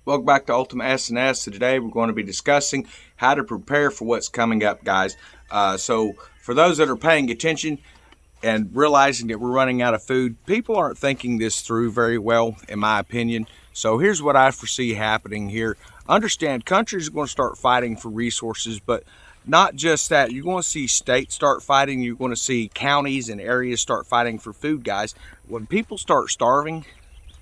Welcome back to Ultimate S&S. So today we're going to be discussing how to prepare for what's coming up, guys. So for those that are paying attention and realizing that we're running out of food, people aren't thinking this through very well, in my opinion. So here's what I foresee happening here. Understand, countries are going to start fighting for resources, but not just that. You're going to see states start fighting. You're going to see counties and areas start fighting for food, guys. When people start starving,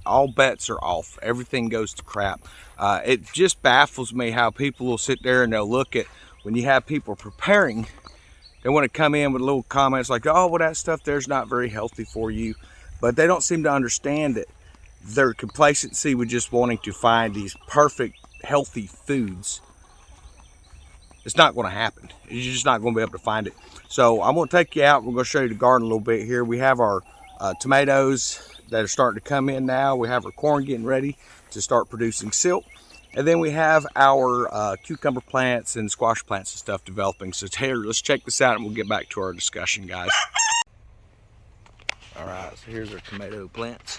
all bets are off. Everything goes to crap. It just baffles me how people will sit there and they'll look at, when you have people preparing, they want to come in with little comments like, oh, well, that stuff there's not very healthy for you. But they don't seem to understand that their complacency with just wanting to find these perfect, healthy foods, it's not going to happen. You're just not going to be able to find it. So I'm going to take you out. We're going to show you the garden a little bit here. We have our tomatoes that are starting to come in now. We have our corn getting ready to start producing silk. And then we have our cucumber plants and squash plants and stuff developing. So here, let's check this out and we'll get back to our discussion, guys. All right, so here's our tomato plants.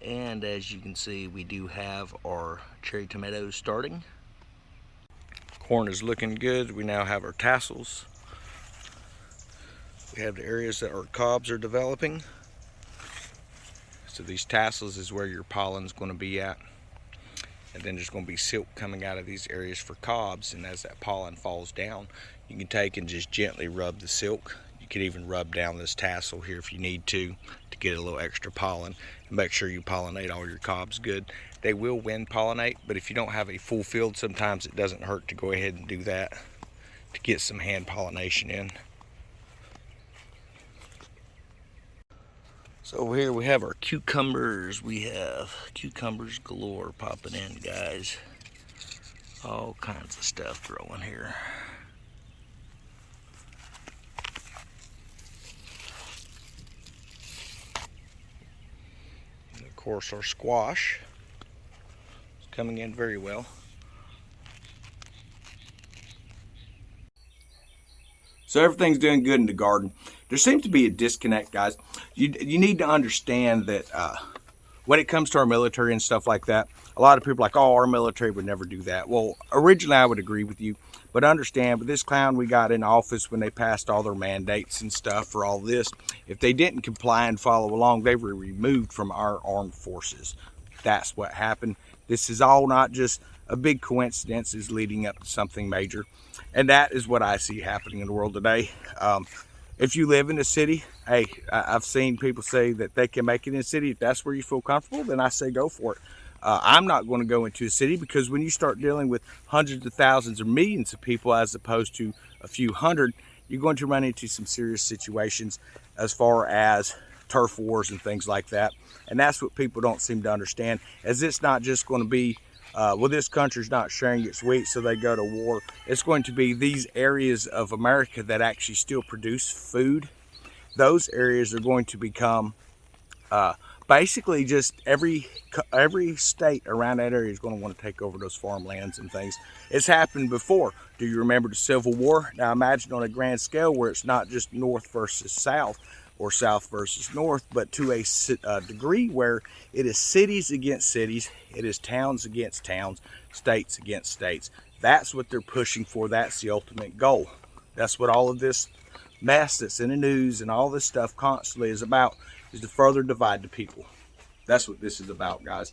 And as you can see, we do have our cherry tomatoes starting. Corn is looking good. We now have our tassels. We have the areas that our cobs are developing. So these tassels is where your pollen is going to be at. And then there's going to be silk coming out of these areas for cobs. And as that pollen falls down, you can take and just gently rub the silk. You can even rub down this tassel here if you need to get a little extra pollen. And make sure you pollinate all your cobs good. They will wind pollinate, but if you don't have a full field, sometimes it doesn't hurt to go ahead and do that to get some hand pollination in. So over here we have our cucumbers. We have cucumbers galore popping in, guys. All kinds of stuff growing here. And of course our squash is coming in very well. So everything's doing good in the garden. There seems to be a disconnect, guys. You need to understand that when it comes to our military and stuff like that, a lot of people are like, oh, our military would never do that. Well, originally I would agree with you, but understand, with this clown we got in office when they passed all their mandates and stuff for all this, if they didn't comply and follow along, they were removed from our armed forces. That's what happened. This is all not just a big coincidence, is leading up to something major. And that is what I see happening in the world today. If you live in a city, hey, I've seen people say that they can make it in a city. If that's where you feel comfortable, then I say go for it. I'm not going to go into a city, because when you start dealing with hundreds of thousands or millions of people as opposed to a few hundred, you're going to run into some serious situations as far as turf wars and things like that. And that's what people don't seem to understand, as it's not just going to be well, this country's not sharing its wheat, so they go to war. It's going to be these areas of America that actually still produce food. Those areas are going to become basically just every state around that area is going to want to take over those farmlands and things. It's happened before. Do you remember the Civil War? Now imagine on a grand scale where it's not just North versus South, or South versus North, but to a degree where it is cities against cities, it is towns against towns, states against states. That's what they're pushing for. That's the ultimate goal. That's what all of this mess that's in the news and all this stuff constantly is about, is to further divide the people. That's what this is about, guys.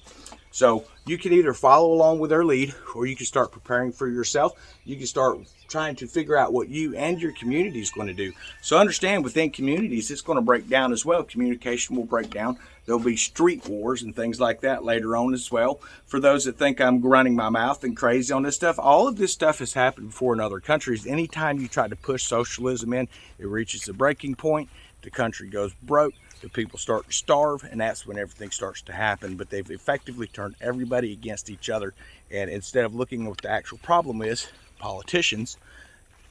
So you can either follow along with their lead, or you can start preparing for yourself. You can start trying to figure out what you and your community is going to do. So understand, within communities, it's going to break down as well. Communication will break down. There'll be street wars and things like that later on as well. For those that think I'm running my mouth and crazy on this stuff, all of this stuff has happened before in other countries. Anytime you try to push socialism in, it reaches a breaking point. The country goes broke. The people start to starve, and that's when everything starts to happen. But they've effectively turned everybody against each other, and instead of looking at what the actual problem is, politicians,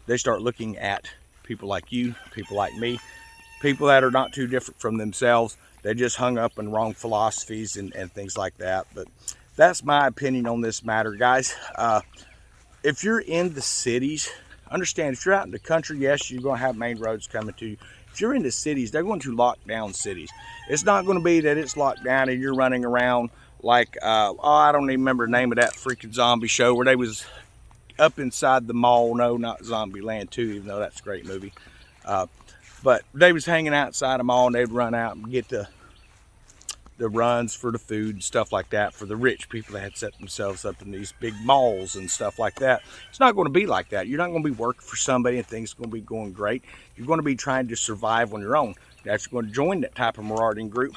they start looking at people like you, people like me, people that are not too different from themselves. They just hung up in wrong philosophies and things like that. But that's my opinion on this matter, guys. If you're in the cities, understand, if you're out in the country, yes, you're going to have main roads coming to you. If you're in the cities, they're going to lock down cities. It's not going to be that it's locked down and you're running around like, oh, I don't even remember the name of that freaking zombie show where they was up inside the mall. No, not Zombieland 2, even though that's a great movie. But they was hanging outside the mall and they'd run out and get the runs for the food and stuff like that for the rich people that had set themselves up in these big malls and stuff like that. It's not going to be like that. You're not going to be working for somebody and things are going to be going great. You're going to be trying to survive on your own. If you're going to join that type of marauding group,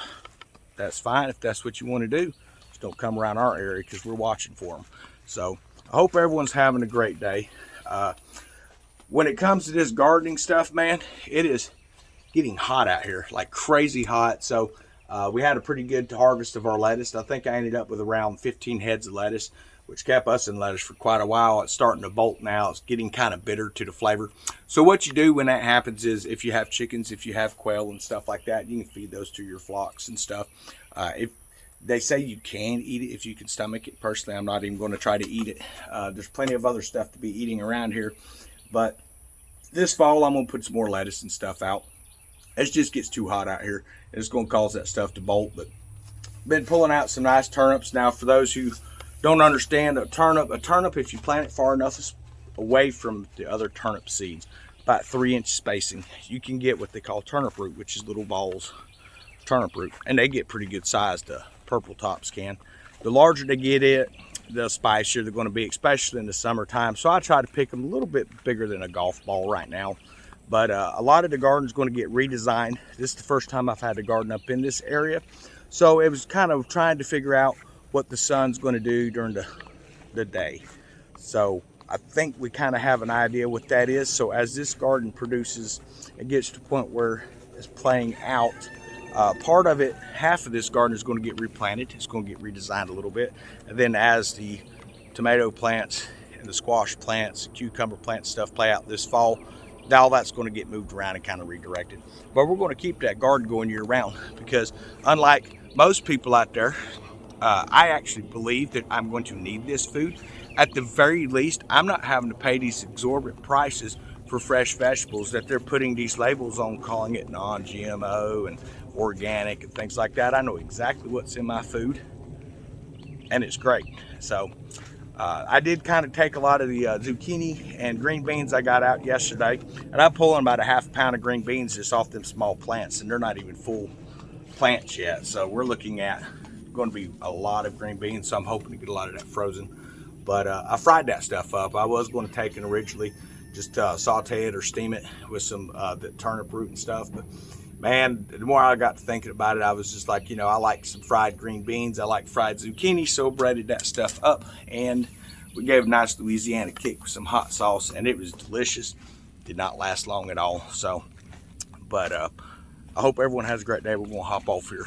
that's fine. If that's what you want to do, just don't come around our area because we're watching for them. So I hope everyone's having a great day. When it comes to this gardening stuff, man, it is getting hot out here, like crazy hot. So we had a pretty good harvest of our lettuce. I think I ended up with around 15 heads of lettuce, which kept us in lettuce for quite a while. It's starting to bolt now. It's getting kind of bitter to the flavor. So what you do when that happens is, if you have chickens, if you have quail and stuff like that, you can feed those to your flocks and stuff. If they say you can eat it if you can stomach it. Personally, I'm not even going to try to eat it. There's plenty of other stuff to be eating around here. But this fall, I'm going to put some more lettuce and stuff out. It just gets too hot out here. It's going to cause that stuff to bolt. But been pulling out some nice turnips. Now, for those who don't understand, a turnip, if you plant it far enough away from the other turnip seeds, about 3-inch spacing, you can get what they call turnip root, which is little balls of turnip root. And they get pretty good size. The purple tops can. The larger they get it, the spicier they're going to be, especially in the summertime. So I try to pick them a little bit bigger than a golf ball right now. But a lot of the garden's going to get redesigned. This is the first time I've had to garden up in this area. So it was kind of trying to figure out what the sun's going to do during the day. So I think we kind of have an idea what that is. So as this garden produces, it gets to the point where it's playing out. Part of it, half of this garden is going to get replanted. It's going to get redesigned a little bit. And then as the tomato plants and the squash plants, cucumber plants stuff play out this fall, all that's going to get moved around and kind of redirected. But we're going to keep that garden going year round, because unlike most people out there, I actually believe that I'm going to need this food. At the very least, I'm not having to pay these exorbitant prices for fresh vegetables that they're putting these labels on, calling it non-GMO and organic and things like that. I know exactly what's in my food, and it's great. So I did kind of take a lot of the zucchini and green beans I got out yesterday, and I'm pulling about a half pound of green beans just off them small plants, and they're not even full plants yet. So we're looking at going to be a lot of green beans, so I'm hoping to get a lot of that frozen. But I fried that stuff up. I was going to take it originally, just saute it or steam it with some the turnip root and stuff. But man, the more I got to thinking about it, I was just like, I like some fried green beans. I like fried zucchini, so breaded that stuff up. And we gave a nice Louisiana kick with some hot sauce, and it was delicious. Did not last long at all. So, but I hope everyone has a great day. We're going to hop off here.